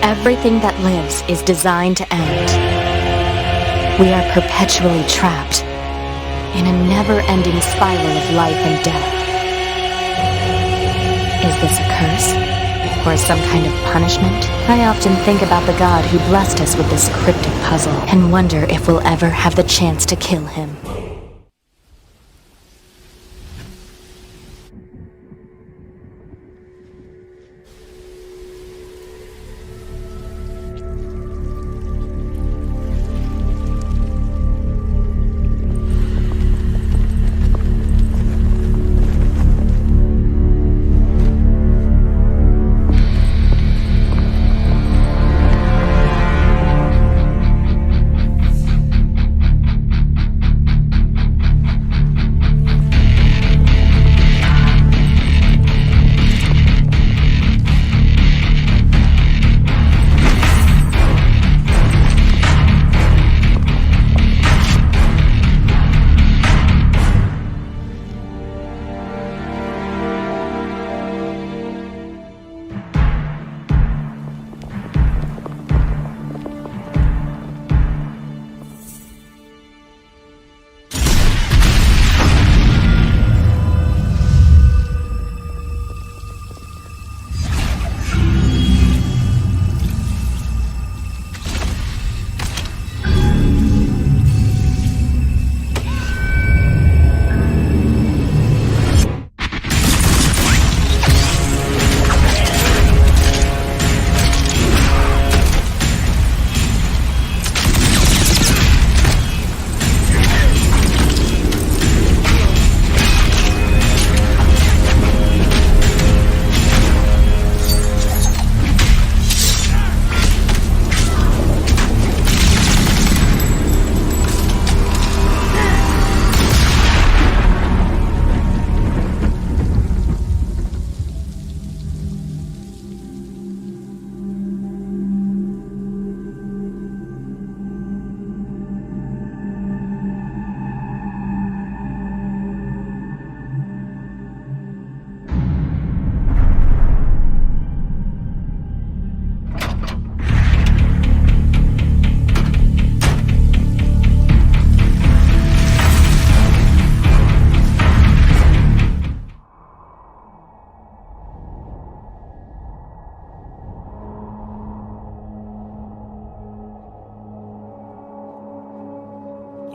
Everything that lives is designed to end. We are perpetually trapped in a never-ending spiral of life and death. Is this a curse? Or some kind of punishment? I often think about the god who blessed us with this cryptic puzzle and wonder if we'll ever have the chance to kill him.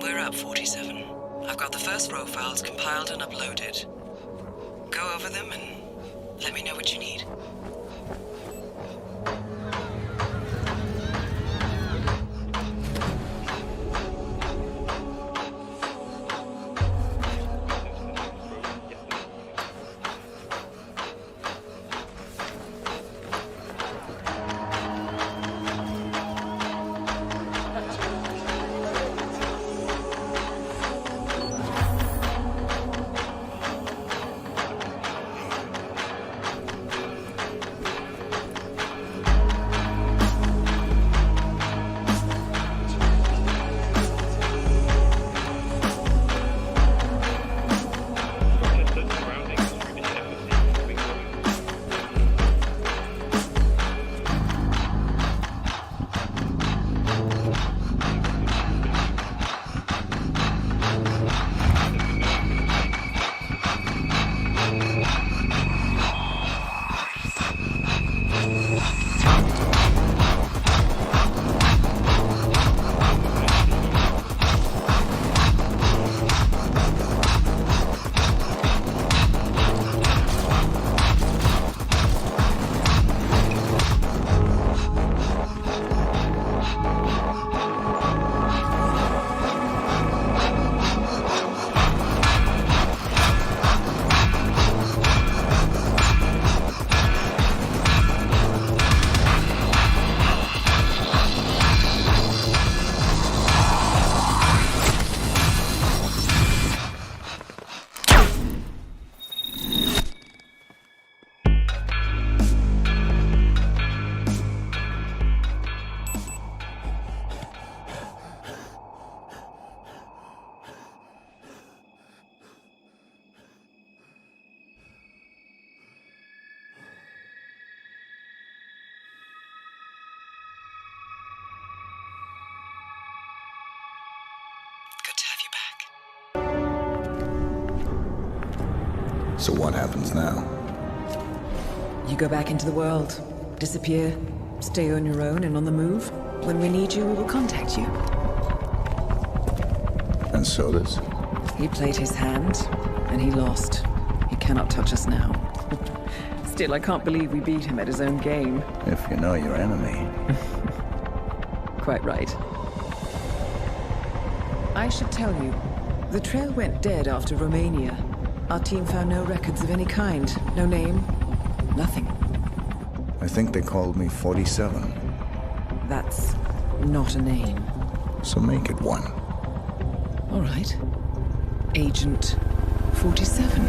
We're up 47. I've got the first row files compiled and uploaded. Go over them and let me know what you need. have you back. So what happens now? You go back into the world, disappear, stay on your own and on the move. When we need you, we will contact you. And so does. He played his hand, and he lost. He cannot touch us now. Still, I can't believe we beat him at his own game. If you know your enemy. Quite right. I should tell you, the trail went dead after Romania. Our team found no records of any kind. No name, nothing. I think they called me 47. That's not a name. So make it one. All right. Agent 47.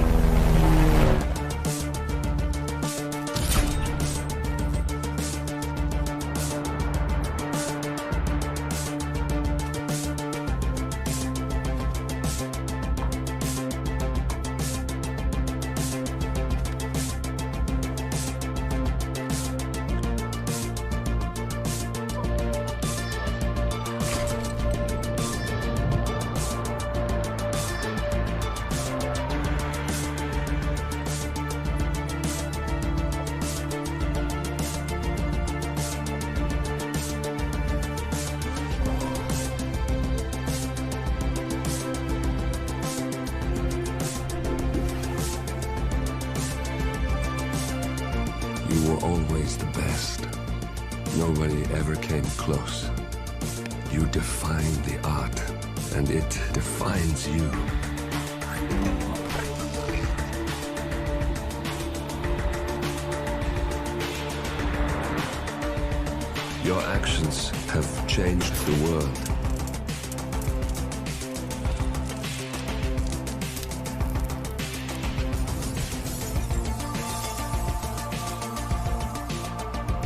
You were always the best. Nobody ever came close. You defined the art, and it defines you. Your actions have changed the world.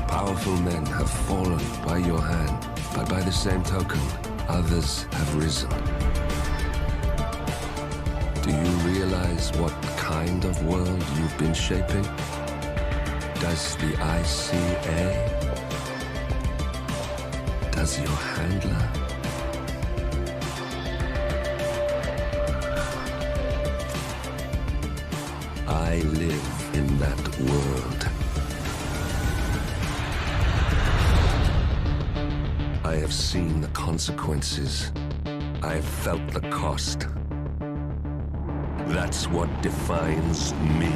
Powerful men have fallen by your hand, but by the same token, others have risen. Do you realize what kind of world you've been shaping? Does the ICA? Does your handler? I live in that world. I have seen the consequences. I have felt the cost. That's what defines me.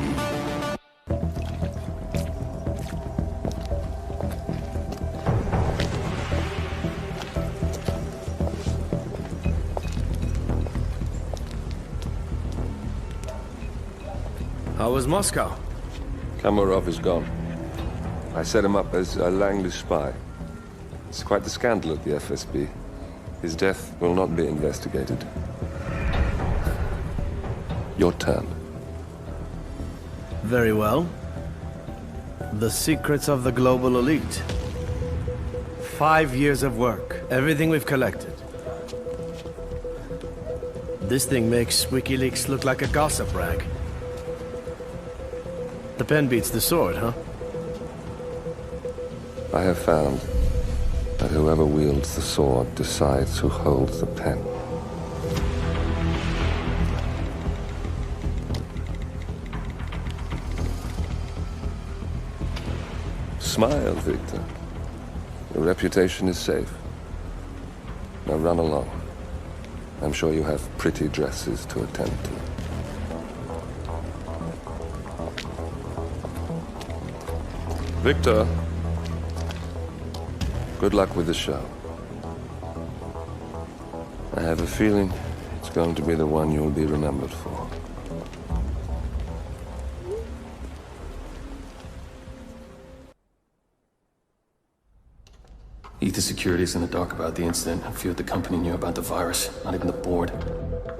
How was Moscow? Kamarov is gone. I set him up as a Langley spy. It's quite the scandal at the FSB. His death will not be investigated. Your turn. Very well. The secrets of the global elite. 5 years of work. Everything we've collected. This thing makes WikiLeaks look like a gossip rag. The pen beats the sword, huh? I have found that whoever wields the sword decides who holds the pen. Smile, Victor. Your reputation is safe. Now run along. I'm sure you have pretty dresses to attend to. Victor, good luck with the show. I have a feeling it's going to be the one you'll be remembered for. Ether Security's in the dark about the incident. A few at the company knew about the virus. Not even the board.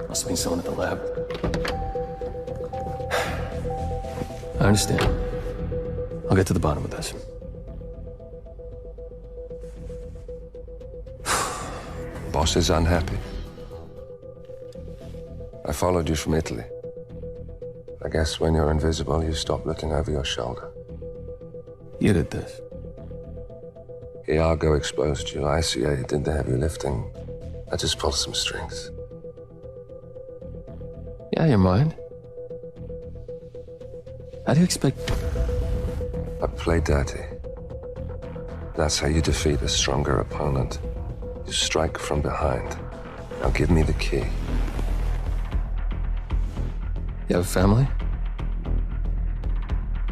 Must have been someone at the lab. I understand. I'll get to the bottom of this. Boss is unhappy. I followed you from Italy. I guess when you're invisible, you stop looking over your shoulder. You did this. Iago exposed you. ICA did the heavy lifting. I just pulled some strings. Yeah, you mind? How do you expect... I play dirty. That's how you defeat a stronger opponent. You strike from behind. Now give me the key. You have a family?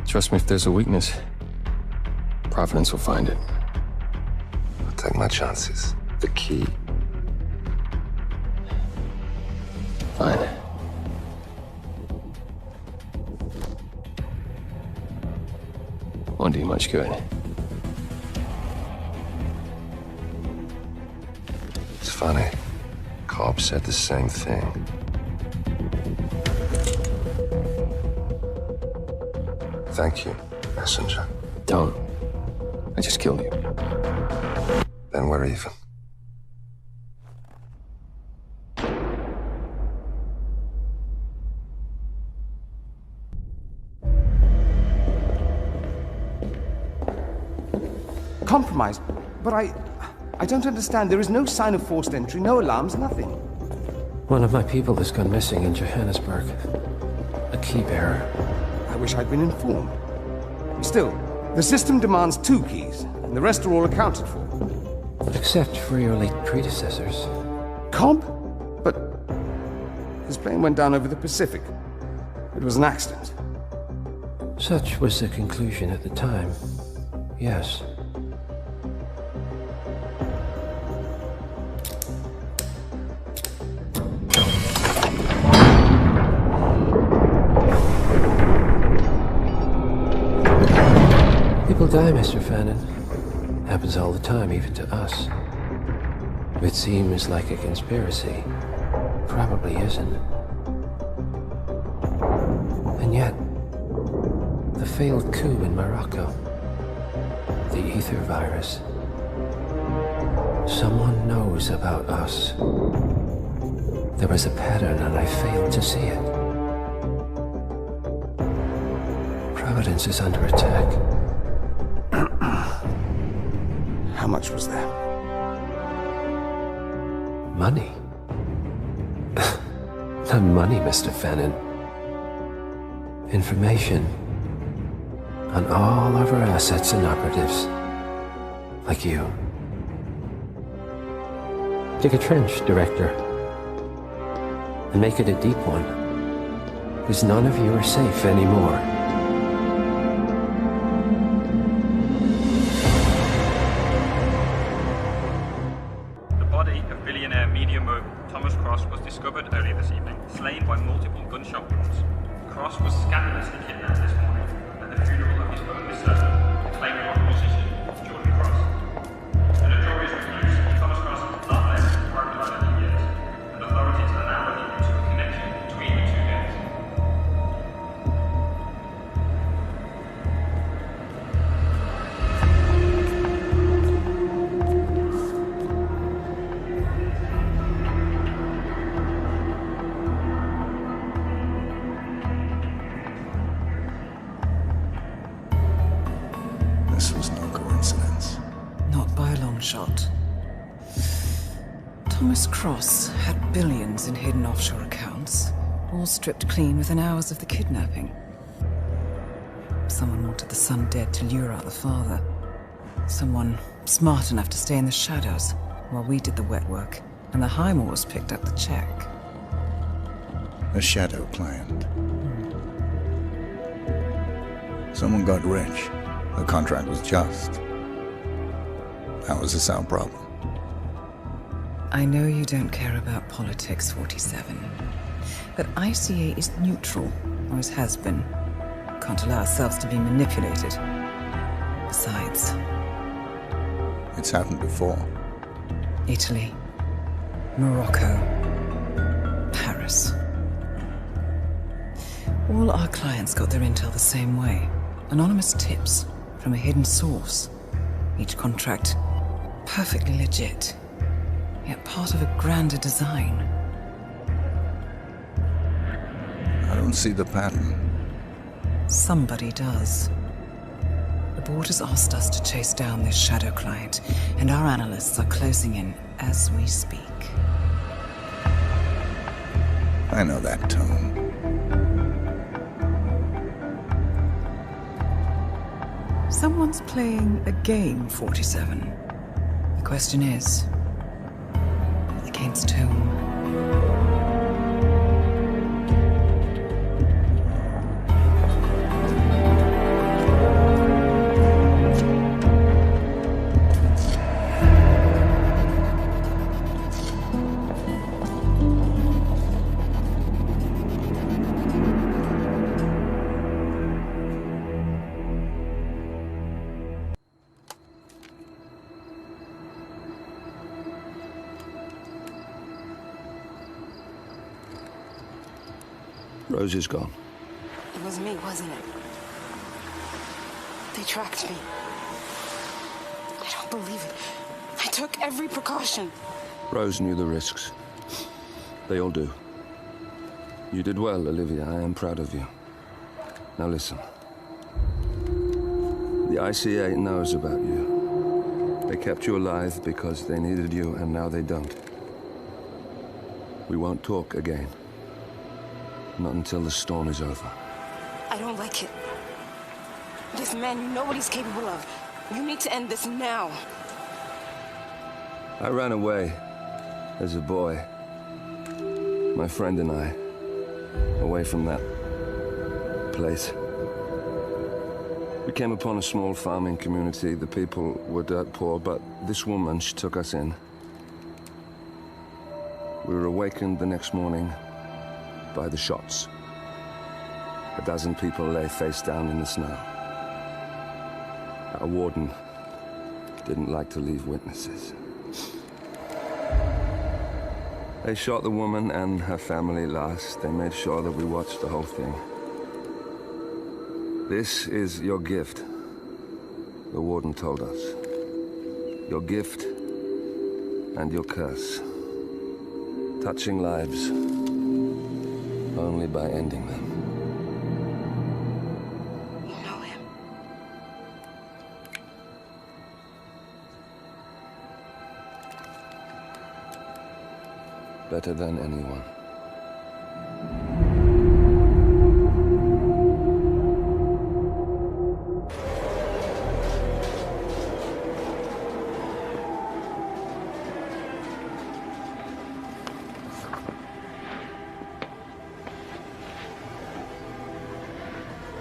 Trust me, if there's a weakness, Providence will find it. I'll take my chances. The key. Fine. Won't do you much good. It's funny. Cobb said the same thing. Thank you, messenger. Don't. I just killed you. Then we're even. Compromised? But I don't understand. There is no sign of forced entry, no alarms, nothing. One of my people has gone missing in Johannesburg. A key bearer. I wish I'd been informed. Still, the system demands 2 keys, and the rest are all accounted for. Except for your late predecessors. Cobb? But his plane went down over the Pacific. It was an accident. Such was the conclusion at the time. Yes. People die, Mr. Fannin. Happens all the time, even to us. If it seems like a conspiracy, probably isn't. And yet, the failed coup in Morocco, the ether virus, someone knows about us. There was a pattern and I failed to see it. Providence is under attack. How much was there? Money? Not money, Mr. Fannin. Information on all of our assets and operatives. Like you. Dig a trench, Director. And make it a deep one. Because none of you are safe anymore. Discovered earlier this evening, slain by multiple gunshot wounds. Cross was scandalously kidnapped this morning at the funeral of his only son, the claiming opposition, Jordan Cross. The notorious recluse, Thomas Cross, not less private than he is, and authorities are now looking into a connection between the 2 gangs. This was no coincidence. Not by a long shot. Thomas Cross had billions in hidden offshore accounts, all stripped clean within hours of the kidnapping. Someone wanted the son dead to lure out the father. Someone smart enough to stay in the shadows while we did the wet work, and the Highmores picked up the check. A shadow client. Someone got rich. The contract was just. That was a sound problem. I know you don't care about politics, 47. But ICA is neutral, always has been. Can't allow ourselves to be manipulated. Besides... It's happened before. Italy, Morocco, Paris. All our clients got their intel the same way. Anonymous tips from a hidden source. Each contract perfectly legit, yet part of a grander design. I don't see the pattern. Somebody does. The board has asked us to chase down this shadow client, and our analysts are closing in as we speak. I know that tone. Someone's playing a game, 47. The question is, against whom? Rose is gone. It was me, wasn't it? They tracked me. I don't believe it. I took every precaution. Rose knew the risks. They all do. You did well, Olivia. I am proud of you. Now listen. The ICA knows about you. They kept you alive because they needed you, and now they don't. We won't talk again. Not until the storm is over. I don't like it. This man, you know what he's capable of. You need to end this now. I ran away as a boy. My friend and I. Away from that place. We came upon a small farming community. The people were dirt poor, but this woman, she took us in. We were awakened the next morning by the shots. A dozen people lay face down in the snow. Our warden didn't like to leave witnesses. They shot the woman and her family last. They made sure that we watched the whole thing. This is your gift, the warden told us. Your gift and your curse. Touching lives only by ending them. You know him. Better than anyone.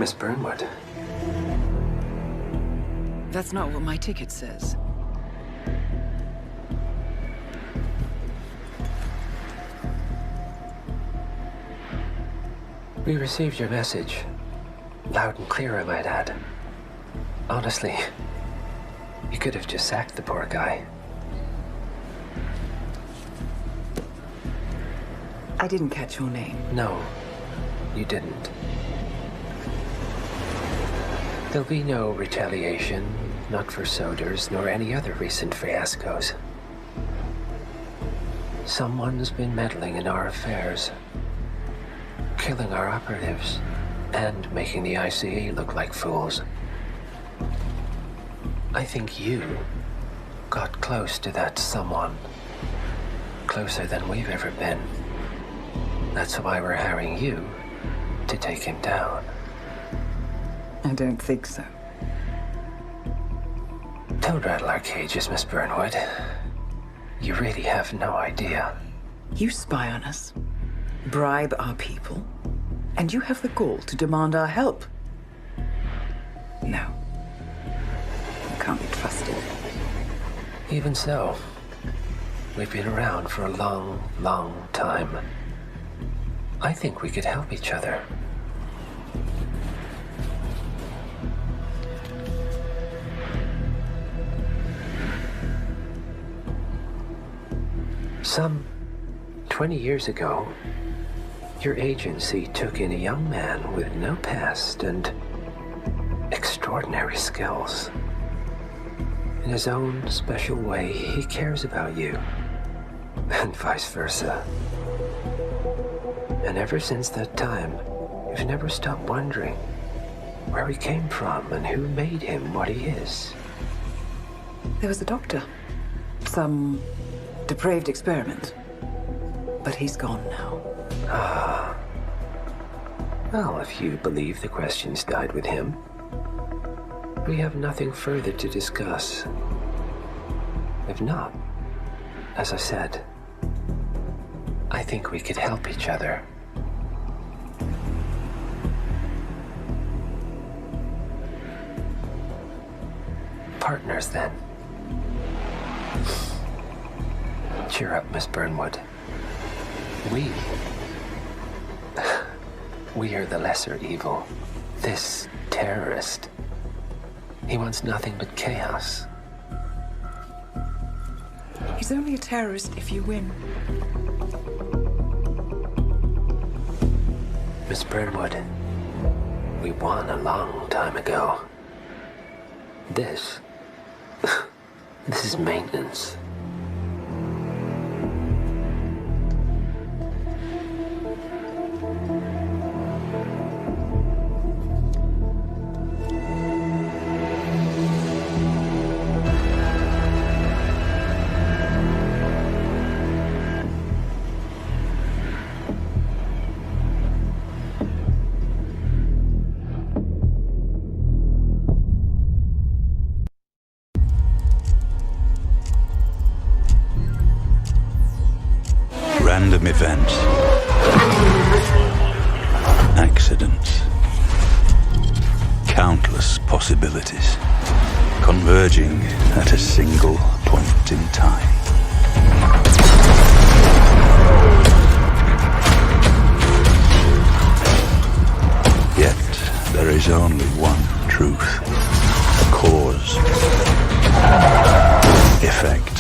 Miss Burnwood. That's not what my ticket says. We received your message. Loud and clear, I might add. Honestly, you could have just sacked the poor guy. I didn't catch your name. No, you didn't. There'll be no retaliation, not for Soders, nor any other recent fiascos. Someone's been meddling in our affairs, killing our operatives, and making the ICA look like fools. I think you got close to that someone. Closer than we've ever been. That's why we're hiring you to take him down. I don't think so. Don't rattle our cages, Miss Burnwood. You really have no idea. You spy on us, bribe our people, and you have the gall to demand our help. No. You can't be trusted. Even so, we've been around for a long, long time. I think we could help each other. Some 20 years ago, your agency took in a young man with no past and extraordinary skills. In his own special way, he cares about you, and vice versa. And ever since that time, you've never stopped wondering where he came from and who made him what he is. There was a doctor. Some depraved experiment. But he's gone now. Ah. Well, if you believe the questions died with him, we have nothing further to discuss. If not, as I said, I think we could help each other. Partners, then. Cheer up, Miss Burnwood. We are the lesser evil. This terrorist, he wants nothing but chaos. He's only a terrorist if you win. Miss Burnwood, we won a long time ago. This is maintenance. Random events, accidents, countless possibilities converging at a single point in time. Yet there is only one truth: cause, effect.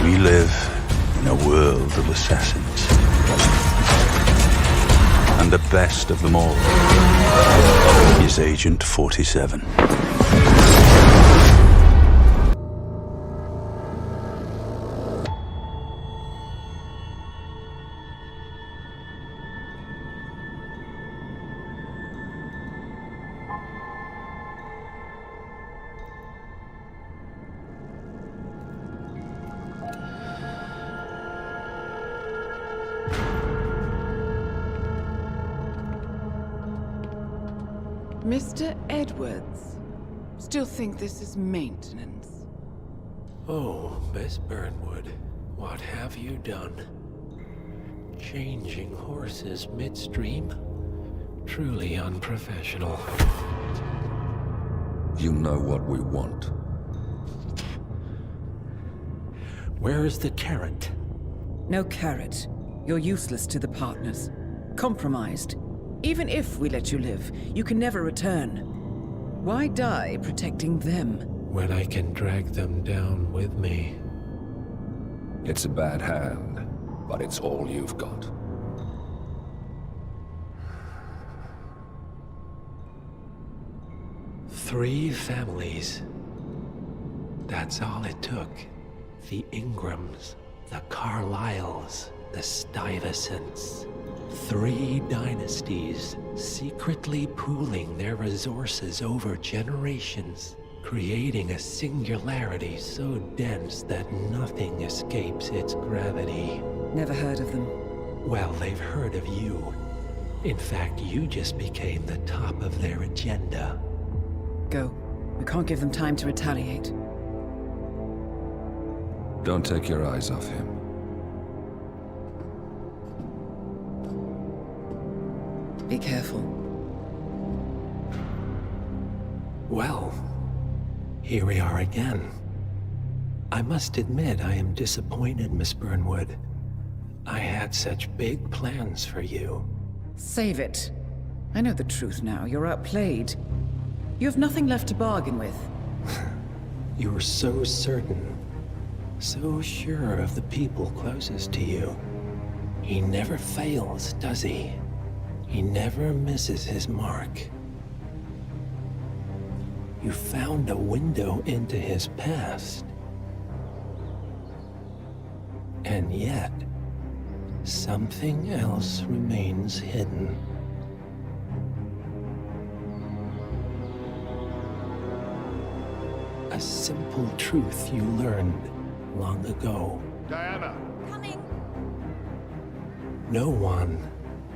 We live in a world of assassins. And the best of them all is Agent 47. Mr. Edwards, still think this is maintenance? Oh, Miss Burnwood, what have you done? Changing horses midstream? Truly unprofessional. You know what we want. Where is the carrot? No carrot. You're useless to the partners. Compromised. Even if we let you live, you can never return. Why die protecting them? When I can drag them down with me. It's a bad hand, but it's all you've got. Three families. That's all it took. The Ingrams, the Carlyles, the Stuyvesants. 3 dynasties secretly pooling their resources over generations, creating a singularity so dense that nothing escapes its gravity. Never heard of them. Well, they've heard of you. In fact, you just became the top of their agenda. Go. We can't give them time to retaliate. Don't take your eyes off him. Be careful. Well, here we are again. I must admit I am disappointed, Miss Burnwood. I had such big plans for you. Save it. I know the truth now. You're outplayed. You have nothing left to bargain with. You were so certain, so sure of the people closest to you. He never fails, does he? He never misses his mark. You found a window into his past. And yet, something else remains hidden. A simple truth you learned long ago. Diana! Coming! No one,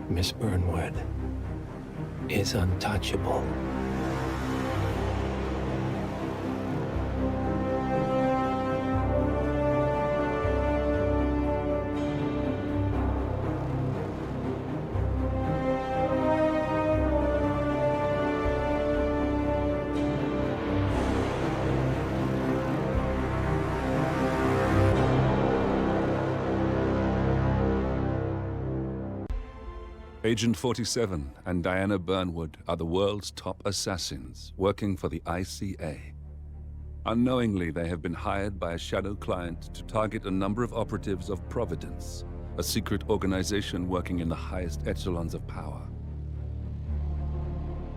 Miss Burnwood, is untouchable. Agent 47 and Diana Burnwood are the world's top assassins working for the ICA. Unknowingly, they have been hired by a shadow client to target a number of operatives of Providence, a secret organization working in the highest echelons of power.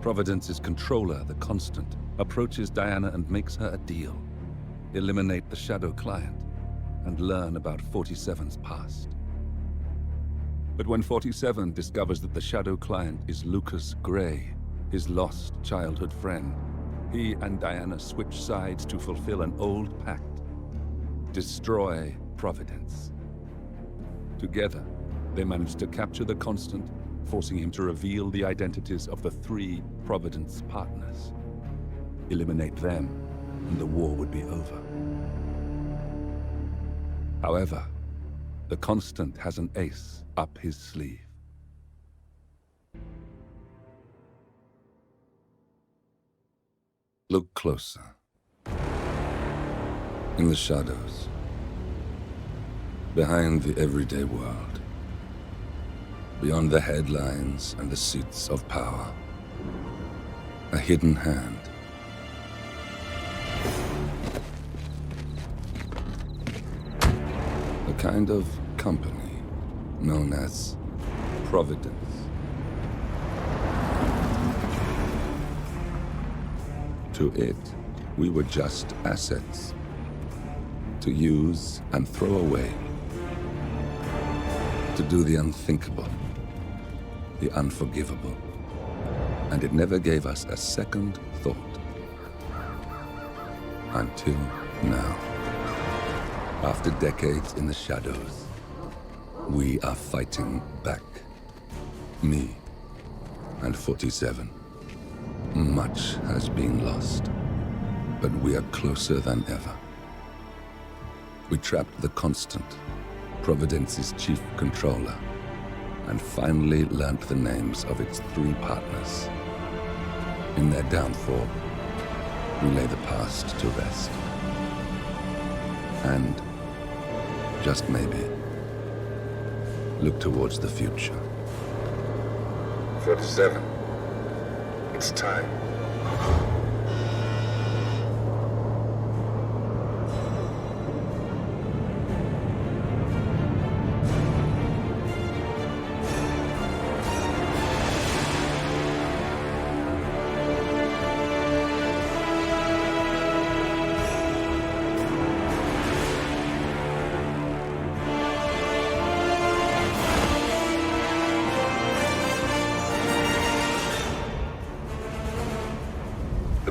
Providence's controller, the Constant, approaches Diana and makes her a deal. Eliminate the shadow client and learn about 47's past. But when 47 discovers that the shadow client is Lucas Gray, his lost childhood friend, he and Diana switch sides to fulfill an old pact: destroy Providence. Together, they manage to capture the Constant, forcing him to reveal the identities of the 3 Providence partners. Eliminate them, and the war would be over. However, the Constant has an ace up his sleeve. Look closer. In the shadows. Behind the everyday world. Beyond the headlines and the seats of power. A hidden hand. A kind of company known as Providence. To it, we were just assets. To use and throw away. To do the unthinkable. The unforgivable. And it never gave us a second thought. Until now. After decades in the shadows, we are fighting back. Me and 47. Much has been lost, but we are closer than ever. We trapped the Constant, Providence's chief controller, and finally learnt the names of its 3 partners. In their downfall, we lay the past to rest. And, just maybe, look towards the future. 47. It's time.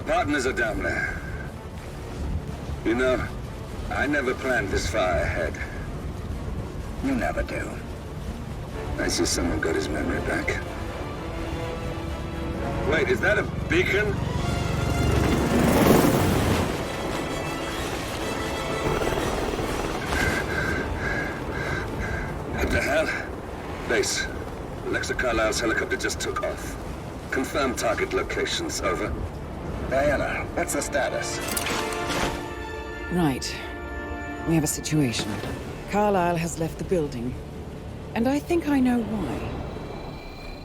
Partners are down there. You know, I never planned this far ahead. You never do. I see someone got his memory back. Wait, is that a beacon? What the hell? Base. Alexa Carlisle's helicopter just took off. Confirm target locations, over. Diana, what's the status? Right. We have a situation. Carlisle has left the building. And I think I know why.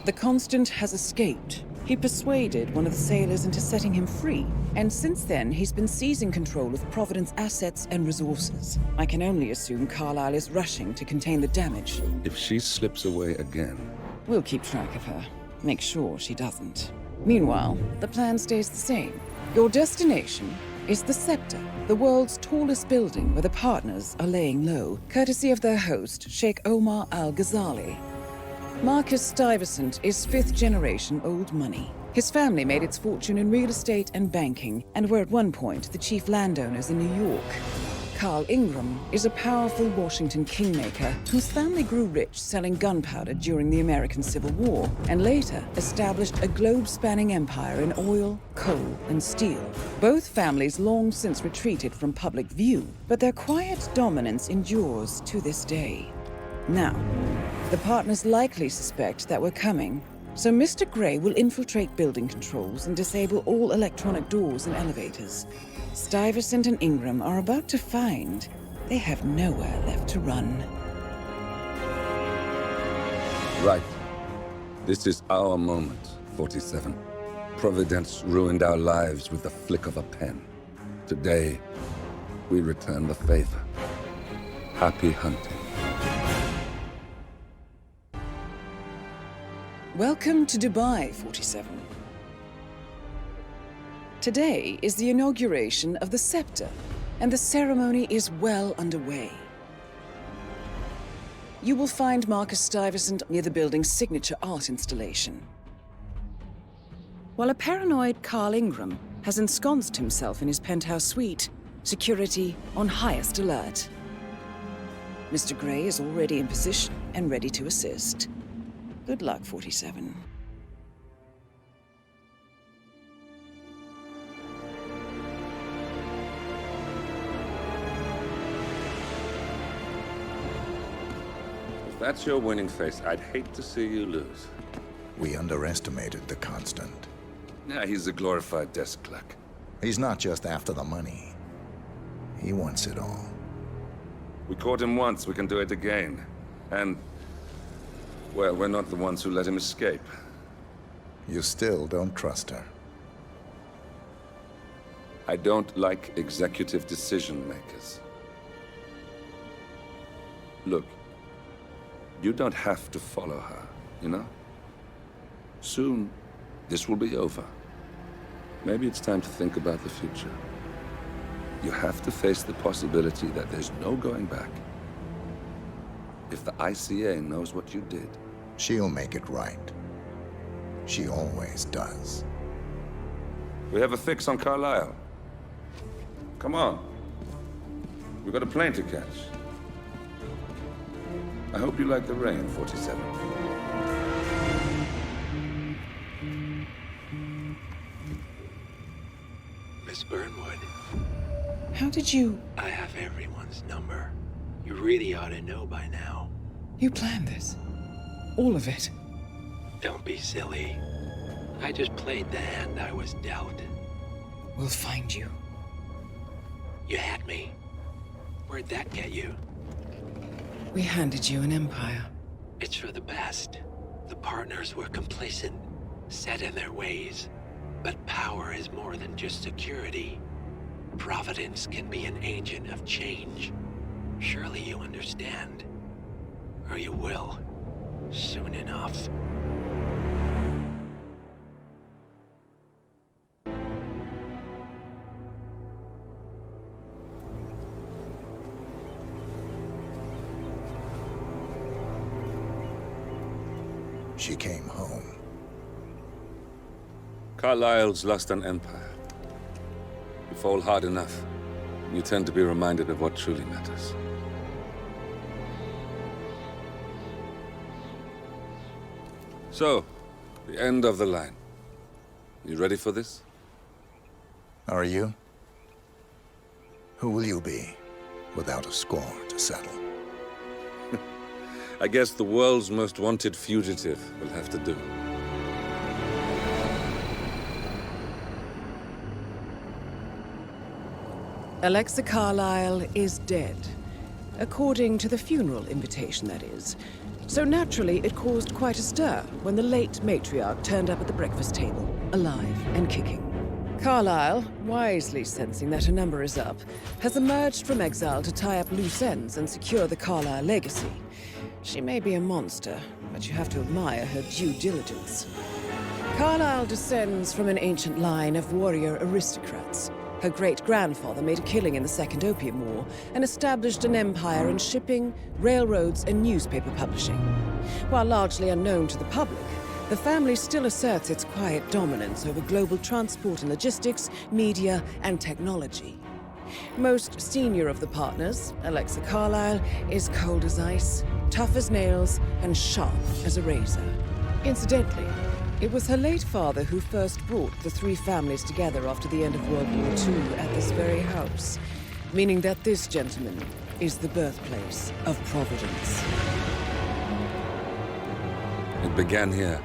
The Constant has escaped. He persuaded one of the sailors into setting him free. And since then, he's been seizing control of Providence assets and resources. I can only assume Carlisle is rushing to contain the damage. If she slips away again... We'll keep track of her. Make sure she doesn't. Meanwhile, the plan stays the same. Your destination is the Scepter, the world's tallest building where the partners are laying low, courtesy of their host, Sheikh Omar Al-Ghazali. Marcus Stuyvesant is 5th-generation old money. His family made its fortune in real estate and banking, and were at one point the chief landowners in New York. Carl Ingram is a powerful Washington kingmaker whose family grew rich selling gunpowder during the American Civil War and later established a globe-spanning empire in oil, coal, and steel. Both families long since retreated from public view, but their quiet dominance endures to this day. Now, the partners likely suspect that we're coming, so Mr. Grey will infiltrate building controls and disable all electronic doors and elevators. Stuyvesant and Ingram are about to find they have nowhere left to run. Right. This is our moment, 47. Providence ruined our lives with the flick of a pen. Today, we return the favor. Happy hunting. Welcome to Dubai, 47. Today is the inauguration of the scepter, and the ceremony is well underway. You will find Marcus Stuyvesant near the building's signature art installation, while a paranoid Carl Ingram has ensconced himself in his penthouse suite, security on highest alert. Mr. Grey is already in position and ready to assist. Good luck, 47. If that's your winning face, I'd hate to see you lose. We underestimated the Constant. Yeah, he's a glorified desk clerk. He's not just after the money. He wants it all. We caught him once, we can do it again. And, well, we're not the ones who let him escape. You still don't trust her. I don't like executive decision makers. Look, you don't have to follow her, you know? Soon, this will be over. Maybe it's time to think about the future. You have to face the possibility that there's no going back. If the ICA knows what you did, she'll make it right. She always does. We have a fix on Carlisle. Come on. We've got a plane to catch. I hope you like the rain, 47. Miss Burnwood. How did you... I have everyone's number. You really ought to know by now. You planned this? All of it? Don't be silly. I just played the hand I was dealt. We'll find you. You had me. Where'd that get you? We handed you an empire. It's for the best. The partners were complacent, set in their ways. But power is more than just security. Providence can be an agent of change. Surely you understand. Or you will. Soon enough. She came home. Carlisle's lost an empire. You fall hard enough, and you tend to be reminded of what truly matters. So, the end of the line. You ready for this? Are you? Who will you be, without a score to settle? I guess the world's most wanted fugitive will have to do. Alexa Carlisle is dead. According to the funeral invitation, that is. So naturally, it caused quite a stir when the late matriarch turned up at the breakfast table, alive and kicking. Carlisle, wisely sensing that her number is up, has emerged from exile to tie up loose ends and secure the Carlisle legacy. She may be a monster, but you have to admire her due diligence. Carlisle descends from an ancient line of warrior aristocrats. Her great-grandfather made a killing in the Second Opium War and established an empire in shipping, railroads, and newspaper publishing. While largely unknown to the public, the family still asserts its quiet dominance over global transport and logistics, media, and technology. Most senior of the partners, Alexa Carlyle, is cold as ice, tough as nails, and sharp as a razor. Incidentally, it was her late father who first brought the three families together after the end of World War II at this very house, meaning that this gentleman is the birthplace of Providence. It began here,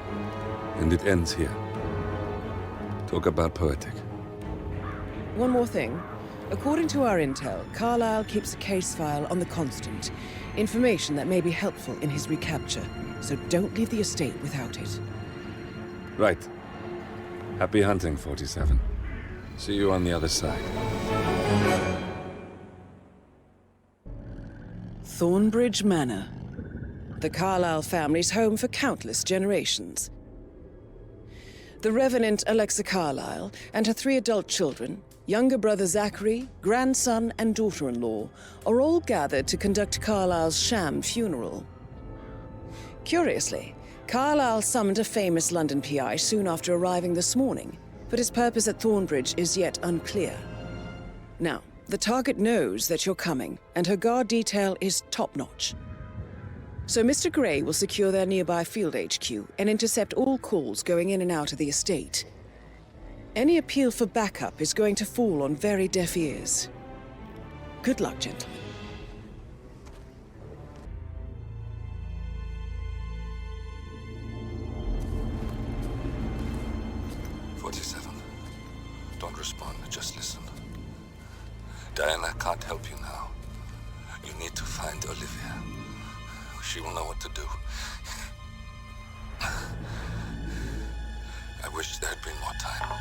and it ends here. Talk about poetic. One more thing. According to our intel, Carlyle keeps a case file on the Constant. Information that may be helpful in his recapture. So don't leave the estate without it. Right. Happy hunting, 47. See you on the other side. Thornbridge Manor. The Carlyle family's home for countless generations. The Revenant Alexa Carlyle and her 3 adult children, younger brother Zachary, grandson, and daughter-in-law, are all gathered to conduct Carlyle's sham funeral. Curiously, Carlyle summoned a famous London PI soon after arriving this morning, but his purpose at Thornbridge is yet unclear. Now, the target knows that you're coming, and her guard detail is top-notch. So Mr. Gray will secure their nearby field HQ and intercept all calls going in and out of the estate. Any appeal for backup is going to fall on very deaf ears. Good luck, gentlemen. 47. Don't respond, just listen. Diana can't help you now. You need to find Olivia. She will know what to do. I wish there had been more time.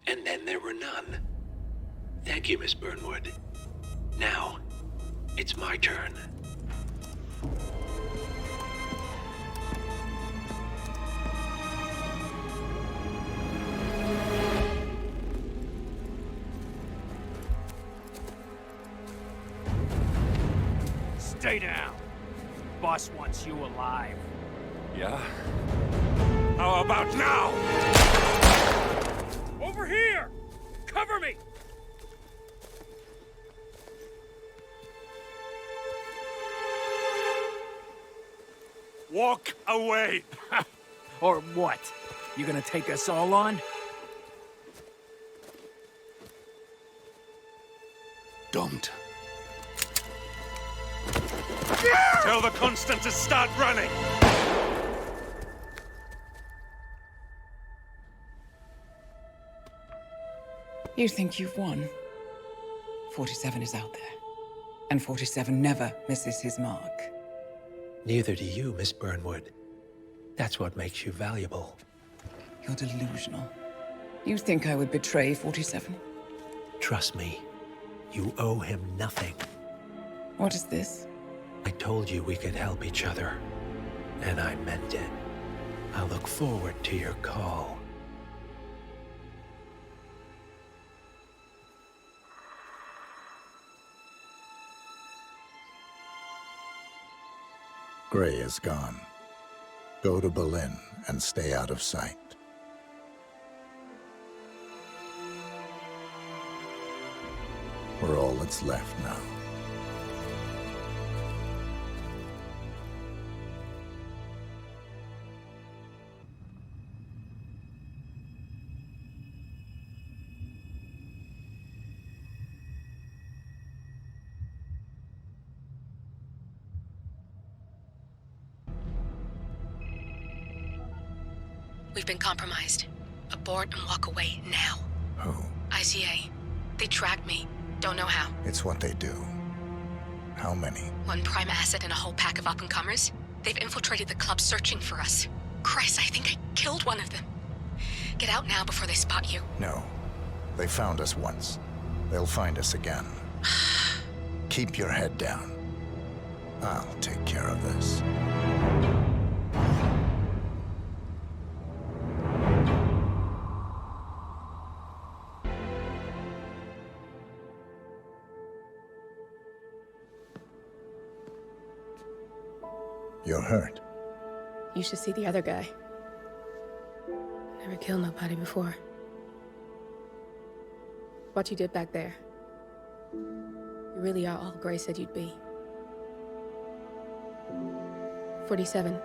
And then there were none. Thank you, Miss Burnwood. Now, it's my turn. Stay down. Boss wants you alive. Yeah? How about now? Over here! Cover me! Walk away! Or what? You gonna take us all on? Don't. Tell the Constant to start running! You think you've won? 47 is out there. And 47 never misses his mark. Neither do you, Miss Burnwood. That's what makes you valuable. You're delusional. You think I would betray 47? Trust me, you owe him nothing. What is this? I told you we could help each other, and I meant it. I look forward to your call. Gray is gone. Go to Berlin and stay out of sight. We're all that's left now. We've been compromised. Abort and walk away now. Who? ICA. They tracked me. Don't know how. It's what they do. How many? One prime asset and a whole pack of up-and-comers. They've infiltrated the club searching for us. Christ, I think I killed one of them. Get out now before they spot you. No. They found us once. They'll find us again. Keep your head down. I'll take care of this. You're hurt. You should see the other guy. Never killed nobody before. What you did back there. You really are all Gray said you'd be. 47.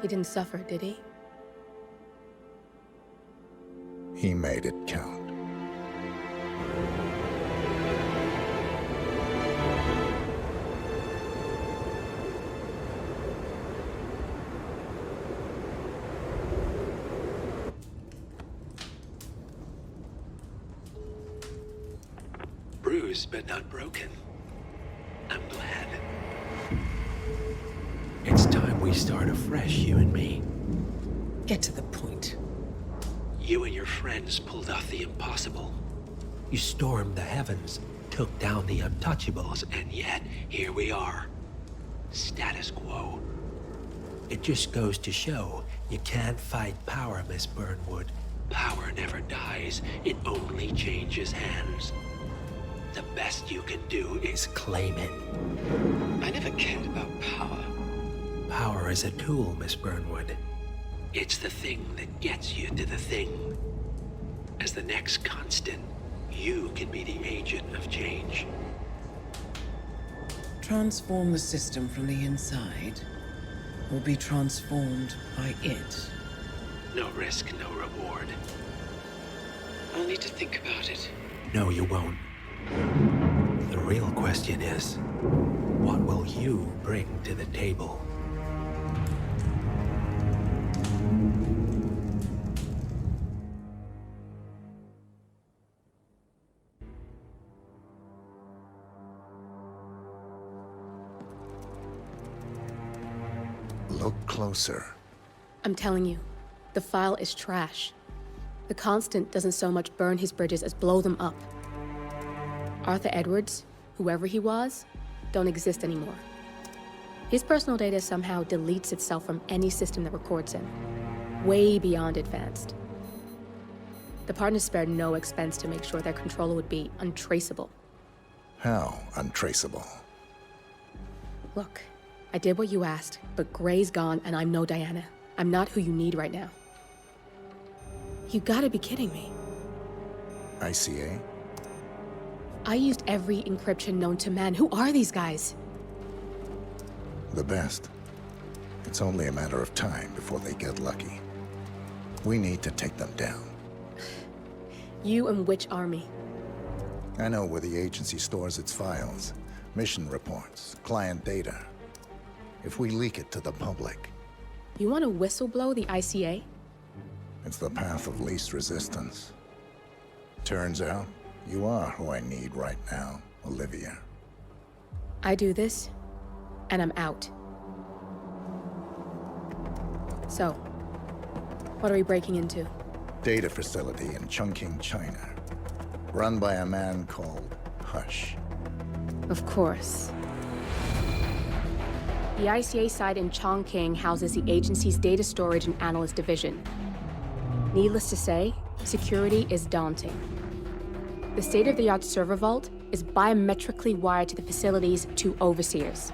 He didn't suffer, did he? He made it count. Bruised but not broken. I'm glad. It's time we start afresh, you and me. Get to the point. You and your friends pulled off the impossible. You stormed the heavens, took down the untouchables, and yet, here we are. Status quo. It just goes to show, you can't fight power, Miss Burnwood. Power never dies, it only changes hands. The best you can do is claim it. I never cared about power. Power is a tool, Miss Burnwood. It's the thing that gets you to the thing. As the next constant, you can be the agent of change. Transform the system from the inside, or be transformed by it. No risk, no reward. I'll need to think about it. No, you won't. The real question is, what will you bring to the table? Look closer. I'm telling you, the file is trash. The Constant doesn't so much burn his bridges as blow them up. Arthur Edwards, whoever he was, don't exist anymore. His personal data somehow deletes itself from any system that records him. Way beyond advanced. The partners spared no expense to make sure their controller would be untraceable. How untraceable? Look, I did what you asked, but Gray's gone and I'm no Diana. I'm not who you need right now. You gotta be kidding me. ICA? I used every encryption known to man. Who are these guys? The best. It's only a matter of time before they get lucky. We need to take them down. You and which army? I know where the agency stores its files, mission reports, client data. If we leak it to the public... You want to whistleblow the ICA? It's the path of least resistance. Turns out, you are who I need right now, Olivia. I do this, and I'm out. So, what are we breaking into? Data facility in Chongqing, China. Run by a man called Hush. Of course. The ICA site in Chongqing houses the agency's data storage and analyst division. Needless to say, security is daunting. The state-of-the-art server vault is biometrically wired to the facility's two overseers.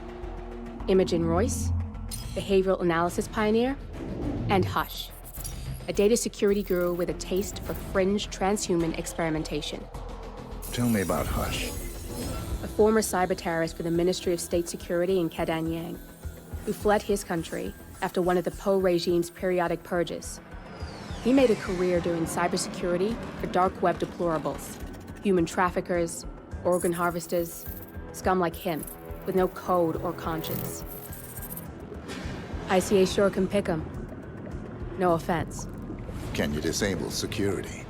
Imogen Royce, behavioral analysis pioneer, and Hush, a data security guru with a taste for fringe transhuman experimentation. Tell me about Hush. A former cyber terrorist for the Ministry of State Security in Kadanyang, who fled his country after one of the Po regime's periodic purges. He made a career doing cybersecurity for dark web deplorables, human traffickers, organ harvesters, scum like him, with no code or conscience. ICA sure can pick 'em. No offense. Can you disable security?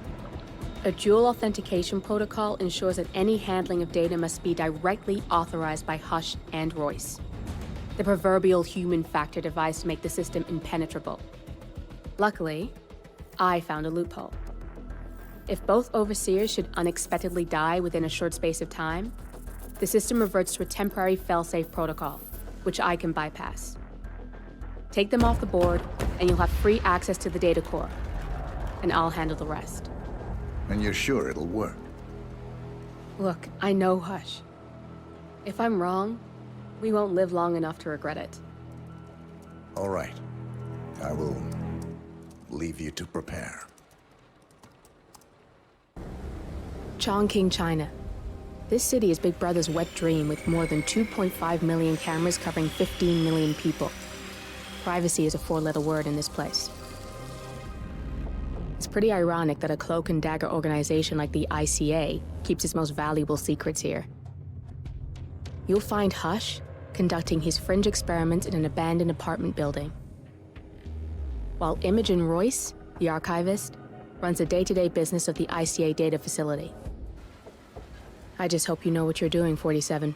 A dual authentication protocol ensures that any handling of data must be directly authorized by Hush and Royce. The proverbial human factor device to make the system impenetrable. Luckily, I found a loophole. If both overseers should unexpectedly die within a short space of time, the system reverts to a temporary failsafe protocol, which I can bypass. Take them off the board, and you'll have free access to the data core. And I'll handle the rest. And you're sure it'll work? Look, I know Hush. If I'm wrong, we won't live long enough to regret it. All right. I will leave you to prepare. Chongqing, China. This city is Big Brother's wet dream with more than 2.5 million cameras covering 15 million people. Privacy is a four-letter word in this place. It's pretty ironic that a cloak and dagger organization like the ICA keeps its most valuable secrets here. You'll find Hush conducting his fringe experiments in an abandoned apartment building, while Imogen Royce, the archivist, runs the day-to-day business of the ICA data facility. I just hope you know what you're doing, 47.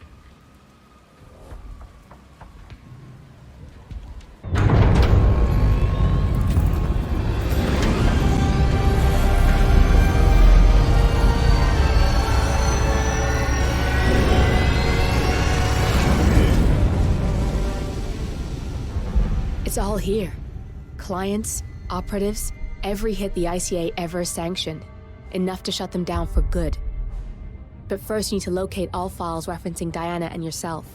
It's all here. Clients, operatives, every hit the ICA ever sanctioned. Enough to shut them down for good. But first you need to locate all files referencing Diana and yourself.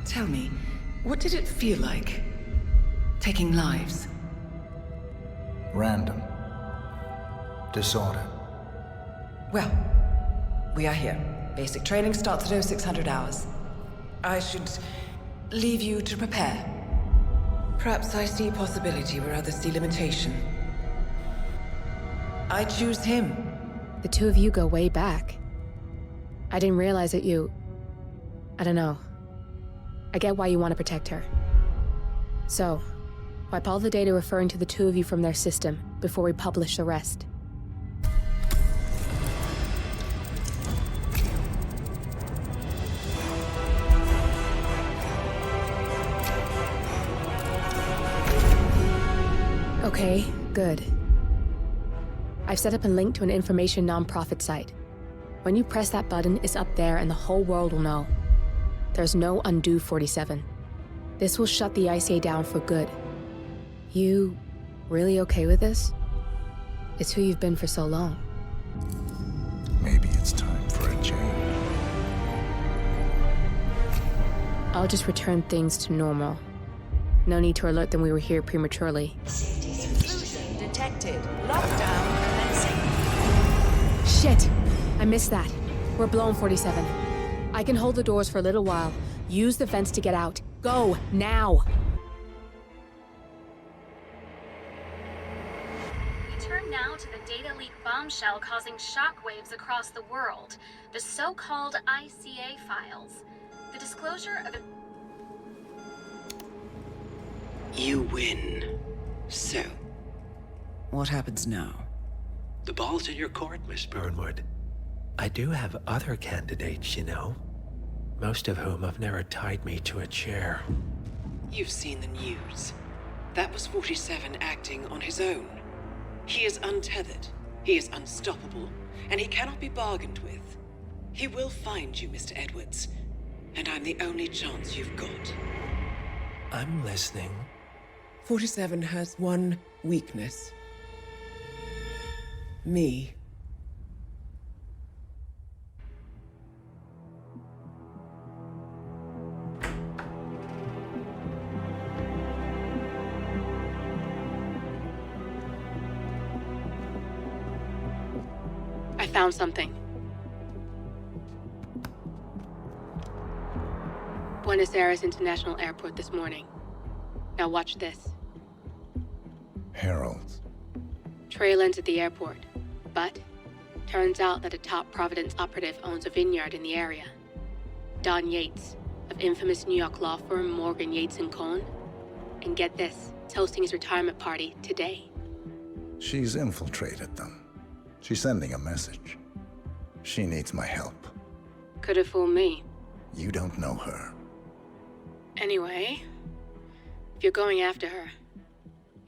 Tell me, what did it feel like? Taking lives? Random. Disorder. Well, we are here. Basic training starts at 0600 hours. I should leave you to prepare. Perhaps I see possibility where others see limitation. I choose him. The two of you go way back. I didn't realize that you... I don't know. I get why you want to protect her. So, wipe all the data referring to the two of you from their system before we publish the rest. Okay, good. I've set up a link to an information nonprofit site. When you press that button, it's up there and the whole world will know. There's no undo 47. This will shut the ICA down for good. You really okay with this? It's who you've been for so long. Maybe it's time for a change. I'll just return things to normal. No need to alert them we were here prematurely. Intrusion detected. Lockdown commencing. Shit! I missed that. We're blown, 47. I can hold the doors for a little while. Use the vents to get out. Go, now! We turn now to the data leak bombshell causing shockwaves across the world. The so-called ICA files. The disclosure of... You win. So, what happens now? The ball's in your court, Miss Burnwood. I do have other candidates, you know. Most of whom have never tied me to a chair. You've seen the news. That was 47 acting on his own. He is untethered, he is unstoppable, and he cannot be bargained with. He will find you, Mr. Edwards, and I'm the only chance you've got. I'm listening. 47 has one weakness. Me. I found something. Buenos Aires International Airport this morning. Now watch this. Heralds. Trail ends at the airport, but turns out that a top Providence operative owns a vineyard in the area. Don Yates, of infamous New York law firm Morgan, Yates & Cohn. And get this, is hosting his retirement party today. She's infiltrated them. She's sending a message. She needs my help. Could have fooled me. You don't know her. Anyway, if you're going after her,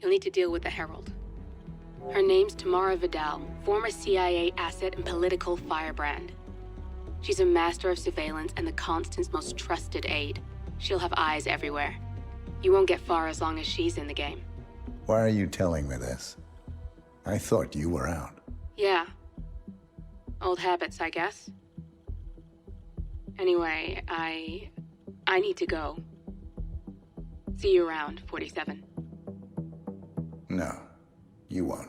you'll need to deal with the Herald. Her name's Tamara Vidal, former CIA asset and political firebrand. She's a master of surveillance and the Constant's most trusted aide. She'll have eyes everywhere. You won't get far as long as she's in the game. Why are you telling me this? I thought you were out. Yeah. Old habits, I guess. Anyway, I need to go. See you around, 47. No, you won't.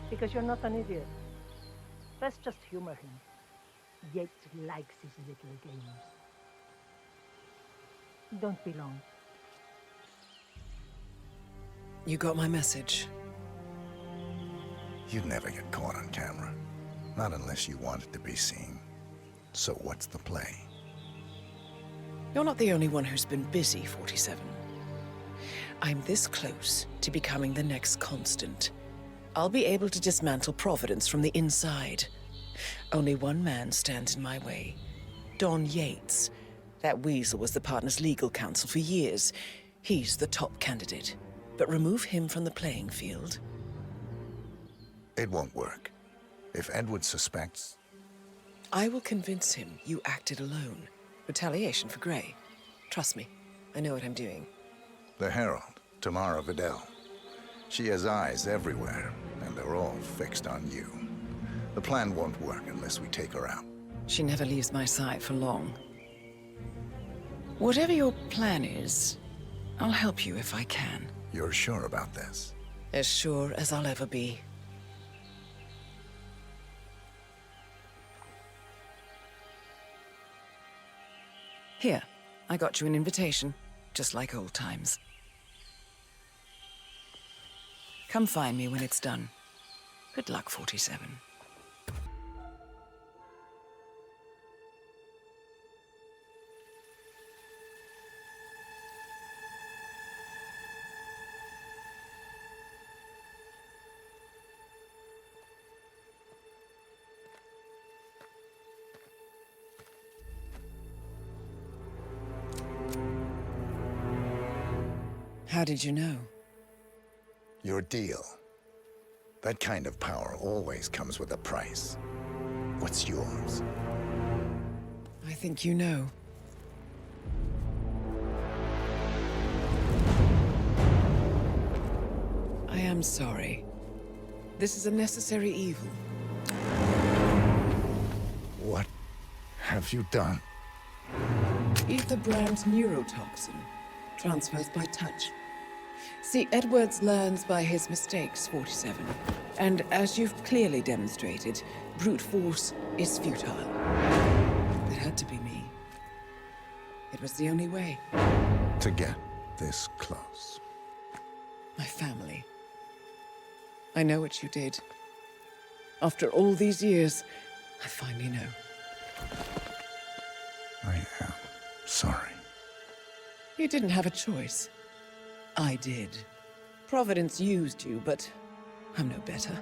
Because you're not an idiot. Let's just humor him. Yates likes his little games. Don't be long. You got my message. You'd never get caught on camera. Not unless you wanted to be seen. So what's the play? You're not the only one who's been busy, 47. I'm this close to becoming the next Constant. I'll be able to dismantle Providence from the inside. Only one man stands in my way. Don Yates. That weasel was the partner's legal counsel for years. He's the top candidate. But remove him from the playing field. It won't work. If Edward suspects... I will convince him you acted alone. Retaliation for Grey. Trust me, I know what I'm doing. The Herald, Tamara Vidal. She has eyes everywhere, and they're all fixed on you. The plan won't work unless we take her out. She never leaves my side for long. Whatever your plan is, I'll help you if I can. You're sure about this? As sure as I'll ever be. Here, I got you an invitation, just like old times. Come find me when it's done. Good luck, 47. How did you know? Your deal. That kind of power always comes with a price. What's yours? I think you know. I am sorry. This is a necessary evil. What have you done? Ether brand neurotoxin. Transfers by touch. See, Edwards learns by his mistakes, 47. And as you've clearly demonstrated, brute force is futile. It had to be me. It was the only way. To get this close. My family. I know what you did. After all these years, I finally know. I am sorry. You didn't have a choice. I did. Providence used you, but I'm no better.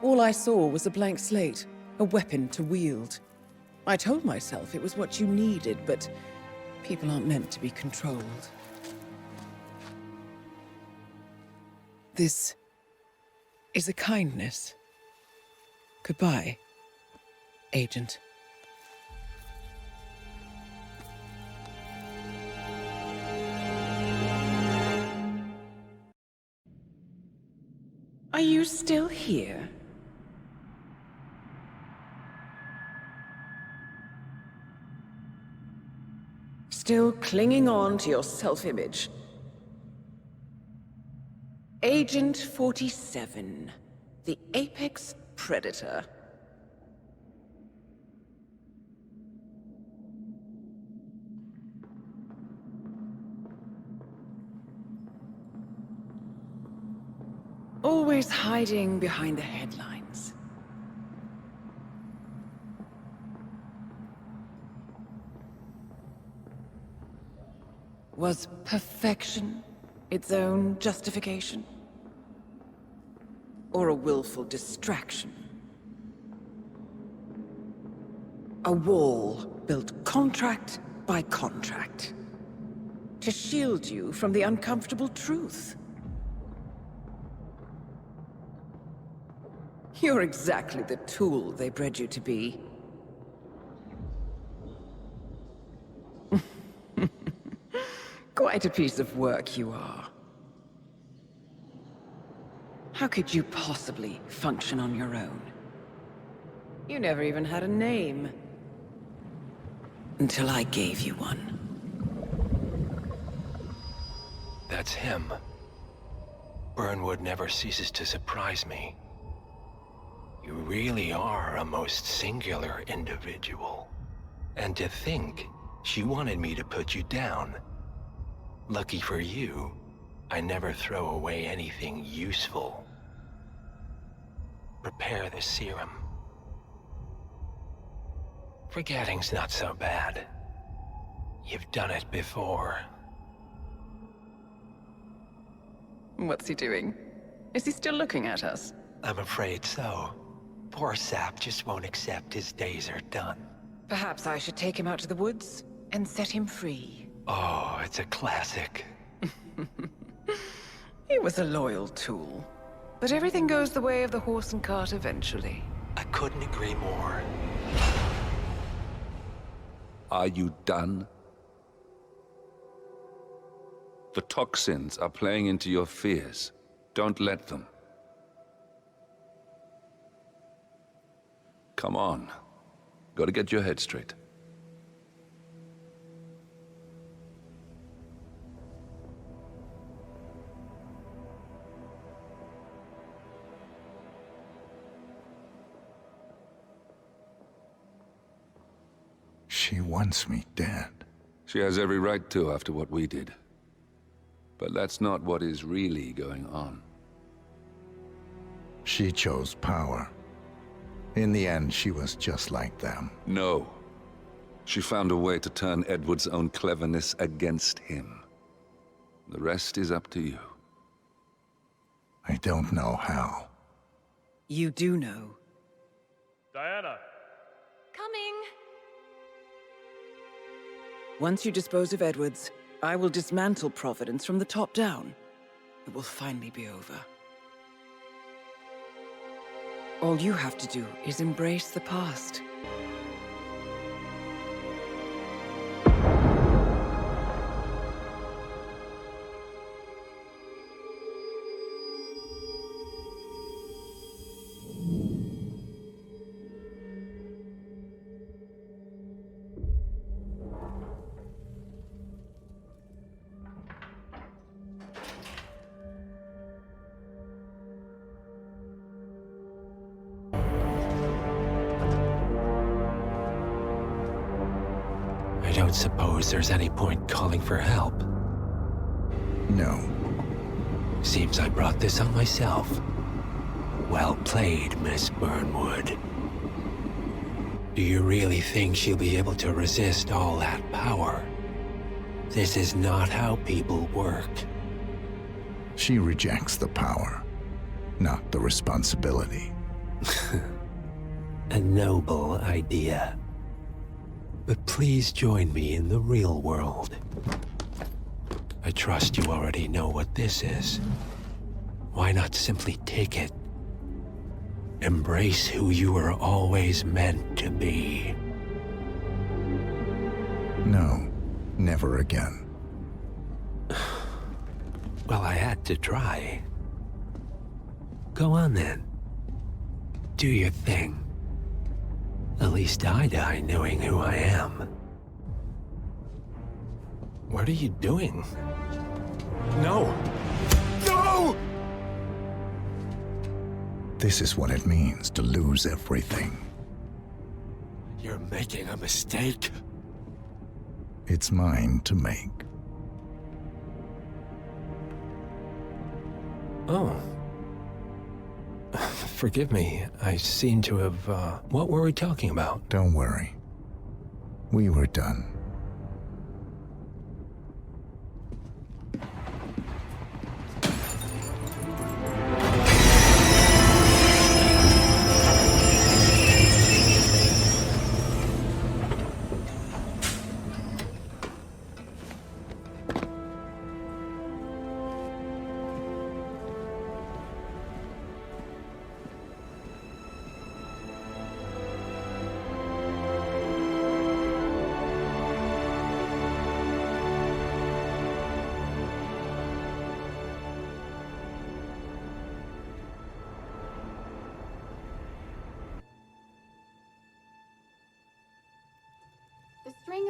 All I saw was a blank slate, a weapon to wield. I told myself it was what you needed, but people aren't meant to be controlled. This is a kindness. Goodbye, Agent. Are you still here? Still clinging on to your self-image? Agent 47, the apex predator. Always hiding behind the headlines. Was perfection its own justification? Or a willful distraction? A wall built contract by contract to shield you from the uncomfortable truth. You're exactly the tool they bred you to be. Quite a piece of work you are. How could you possibly function on your own? You never even had a name. Until I gave you one. That's him. Burnwood never ceases to surprise me. You really are a most singular individual. And to think she wanted me to put you down. Lucky for you, I never throw away anything useful. Prepare the serum. Forgetting's not so bad. You've done it before. What's he doing? Is he still looking at us? I'm afraid so. Poor Sap just won't accept his days are done. Perhaps I should take him out to the woods and set him free. Oh, it's a classic. He was a loyal tool. But everything goes the way of the horse and cart eventually. I couldn't agree more. Are you done? The toxins are playing into your fears. Don't let them. Come on. Gotta get your head straight. She wants me dead. She has every right to after what we did. But that's not what is really going on. She chose power. In the end, she was just like them. No. She found a way to turn Edward's own cleverness against him. The rest is up to you. I don't know how. You do know. Diana! Coming! Once you dispose of Edwards, I will dismantle Providence from the top down. It will finally be over. All you have to do is embrace the past. I don't suppose there's any point calling for help. No. Seems I brought this on myself. Well played, Miss Burnwood. Do you really think she'll be able to resist all that power? This is not how people work. She rejects the power, not the responsibility. A noble idea. But please join me in the real world. I trust you already know what this is. Why not simply take it? Embrace who you were always meant to be. No, never again. Well, I had to try. Go on then. Do your thing. At least I die knowing who I am. What are you doing? No! No! This is what it means to lose everything. You're making a mistake. It's mine to make. Oh. Forgive me, I seem to have, what were we talking about? Don't worry. We were done.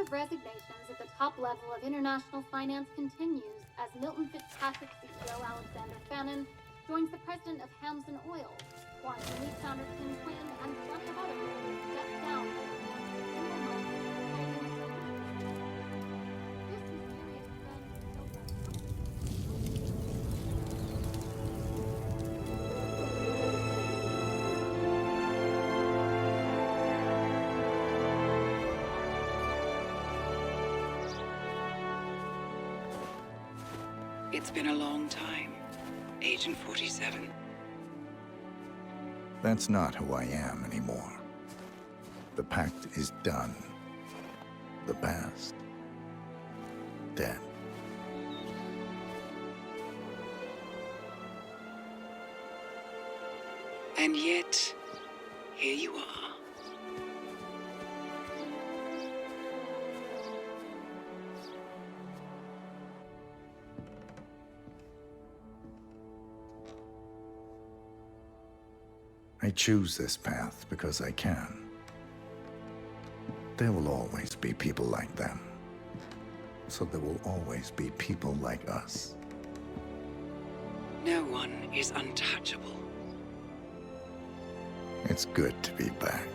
string of resignations at the top level of international finance continues as Milton Fitzpatrick CEO Alexander Fannin joins the president of Hamson Oil, Quantum Leap founder Tim Quinn, and plenty of others step down. It's been a long time, Agent 47. That's not who I am anymore. The pact is done. The past, dead. And yet, here you are. I choose this path because I can. There will always be people like them. So there will always be people like us. No one is untouchable. It's good to be back.